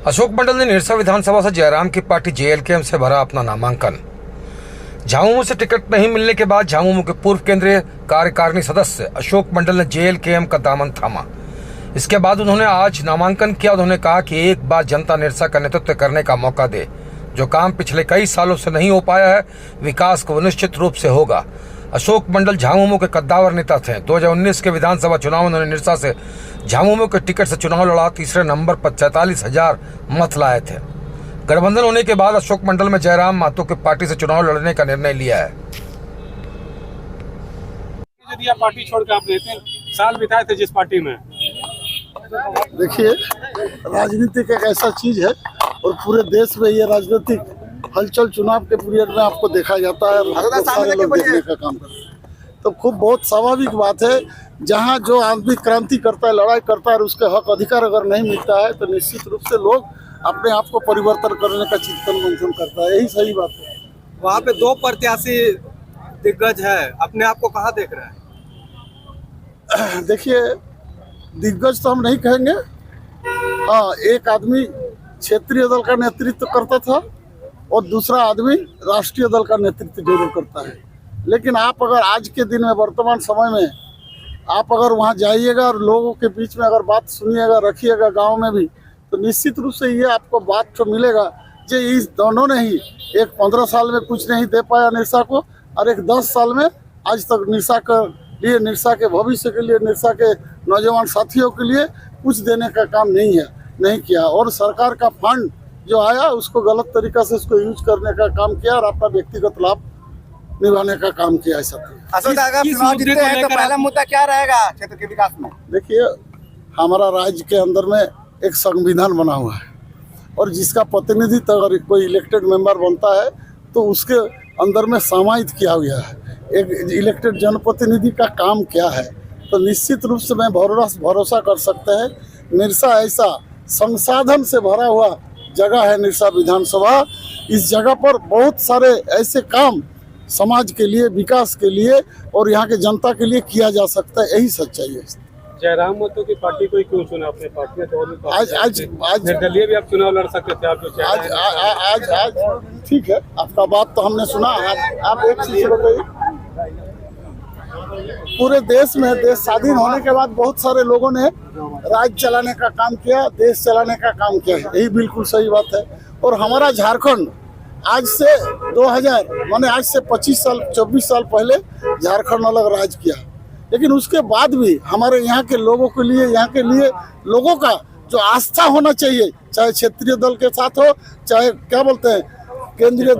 अशोक मंडल ने निरसा विधानसभा से जयराम की पार्टी जेएलकेएम से भरा अपना नामांकन। झामुमो से टिकट नहीं मिलने के बाद झामुमो के पूर्व केंद्रीय कार्यकारिणी सदस्य अशोक मंडल ने जेएलकेएम का दामन थामा। इसके बाद उन्होंने आज नामांकन किया। उन्होंने कहा कि एक बार जनता निरसा का नेतृत्व करने का मौका दे। जो काम पिछले कई सालों से नहीं हो पाया है, विकास को निश्चित रूप से होगा। अशोक मंडल झामुमो के कद्दावर नेता थे। 2019 के विधानसभा चुनाव में उन्होंने निरसा से झामुमो के टिकट से चुनाव लड़ा। तीसरे नंबर पर 44,000 मत लाए थे। गठबंधन होने के बाद अशोक मंडल में जयराम महतो की पार्टी से चुनाव लड़ने का निर्णय लिया है। यदि आप पार्टी छोड़कर आपने 3 साल बिताए थे जिस पार्टी में, देखिए, राजनीतिक एक ऐसा चीज है और पूरे देश में ये राजनीतिक हलचल चुनाव के पीरियड में आपको देखा जाता है और सारे लोग देखने का काम करते हैं। तो खूब बहुत स्वाभाविक बात है, जहाँ जो आदमी क्रांति करता है, लड़ाई करता है और उसके हक अधिकार अगर नहीं मिलता है तो निश्चित रूप से लोग अपने आप को परिवर्तन करने का चिंतन मंथन करता है। यही सही बात है। वहाँ पे 2 प्रत्याशी दिग्गज है, अपने आप को कहाँ देख रहे हैं? देखिए, दिग्गज तो हम नहीं कहेंगे। हाँ, एक आदमी क्षेत्रीय दल का नेतृत्व करता था और दूसरा आदमी राष्ट्रीय दल का नेतृत्व जरूर करता है। लेकिन आप अगर आज के दिन में, वर्तमान समय में आप अगर वहाँ जाइएगा और लोगों के बीच में अगर बात सुनिएगा, रखिएगा गांव में भी, तो निश्चित रूप से ये आपको बात तो मिलेगा कि इस दोनों ने ही एक 15 साल में कुछ नहीं दे पाया निरसा को और एक 10 साल में आज तक निरसा के लिए, निरसा के भविष्य के लिए, निरसा के नौजवान साथियों के लिए कुछ देने का काम नहीं किया। और सरकार का फंड जो आया उसको गलत तरीका से उसको यूज करने का काम किया और अपना व्यक्तिगत लाभ निभाने का काम किया। ऐसा तो पहला मुद्दा क्या रहेगा क्षेत्र के विकास में? देखिए, हमारा राज्य के अंदर में एक संविधान बना हुआ है और जिसका प्रतिनिधित्व अगर कोई इलेक्टेड मेंबर बनता है तो उसके अंदर में समाहित किया गया है एक इलेक्टेड जनप्रतिनिधि का काम क्या है। तो निश्चित रूप से मैं भरोसा कर सकते हैं, निरसा ऐसा संसाधन से भरा हुआ जगह है। निरसा विधानसभा, इस जगह पर बहुत सारे ऐसे काम समाज के लिए, विकास के लिए और यहाँ के जनता के लिए किया जा सकता है। यही सच्चाई है। जयराम महतो की पार्टी को ही क्यों चुना आपने? पार्टी में तो आज निर्दलीय भी आप चुनाव लड़ सकते थे। आप जो आज ठीक है, आपका बात तो हमने सुना। आप एक चीज बताइए, पूरे देश में देश स्वाधीन होने के बाद बहुत सारे लोगों ने राज्य चलाने का काम किया, देश चलाने का काम किया है। यही बिल्कुल सही बात है। और हमारा झारखंड आज से 2000 माने आज से 25 साल 24 साल पहले झारखंड अलग राज्य किया। लेकिन उसके बाद भी हमारे यहाँ के लोगों के लिए, यहाँ के लिए लोगों का जो आस्था होना चाहिए, चाहे क्षेत्रीय दल के साथ हो, चाहे क्या बोलते हैं केंद्रीय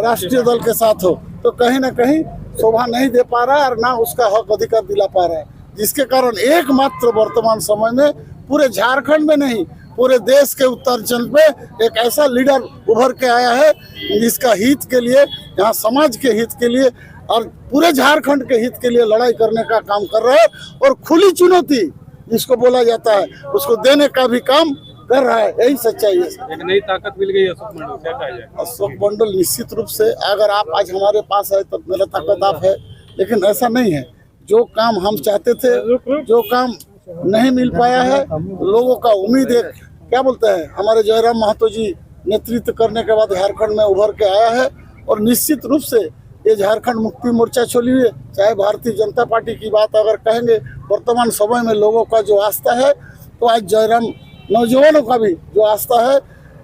राष्ट्रीय दल के साथ हो, तो कहीं ना कहीं शोभा नहीं दे पा रहा है और ना उसका हक अधिकार दिला पा रहा है। जिसके कारण एकमात्र वर्तमान समय में पूरे झारखंड में नहीं, पूरे देश के उत्तरांचल में एक ऐसा लीडर उभर के आया है जिसका हित के लिए, यहाँ समाज के हित के लिए और पूरे झारखंड के हित के लिए लड़ाई करने का काम कर रहा है और खुली चुनौती जिसको बोला जाता है उसको देने का भी काम कर रहा है। यही सच्चाई है। एक नई ताकत मिल गई अशोक मंडल, क्या कहा जाए? अशोक मंडल निश्चित रूप से, अगर आप आज हमारे पास है तो मेरा ताकत आप है, लेकिन ऐसा नहीं है। जो काम हम चाहते थे, जो काम नहीं मिल पाया है, लोगों का उम्मीद है, क्या बोलते हैं, हमारे जयराम महतो जी नेतृत्व करने के बाद झारखंड में उभर के आया है। और निश्चित रूप से ये झारखंड मुक्ति मोर्चा छोड़िए, चाहे भारतीय जनता पार्टी की बात अगर कहेंगे, वर्तमान समय में लोगों का जो आस्था है, तो आज जयराम नौजवानों का भी जो आस्था है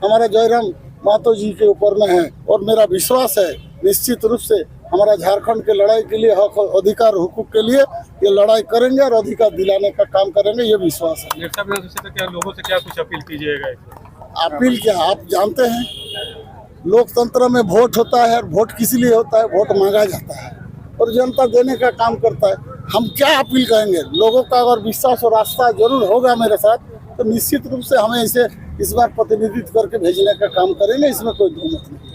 हमारा जयराम महतो जी के ऊपर में है। और मेरा विश्वास है निश्चित रूप से हमारा झारखंड के लड़ाई के लिए, हक अधिकार हुकूक के लिए ये लड़ाई करेंगे और अधिकार दिलाने का काम करेंगे, ये विश्वास है। निरसा विधानसभा से क्या लोगों से क्या कुछ अपील कीजिएगा? अपील क्या, आप जानते हैं लोकतंत्र में वोट होता है और वोट किस लिए होता है? वोट मांगा जाता है और जनता देने का काम करता है। हम क्या अपील करेंगे? लोगों का अगर विश्वास और आस्था जरूर होगा मेरे साथ, तो निश्चित रूप से हमें इसे इस बार प्रतिनिधित्व करके भेजने का काम करेंगे, इसमें कोई दो मत नहीं।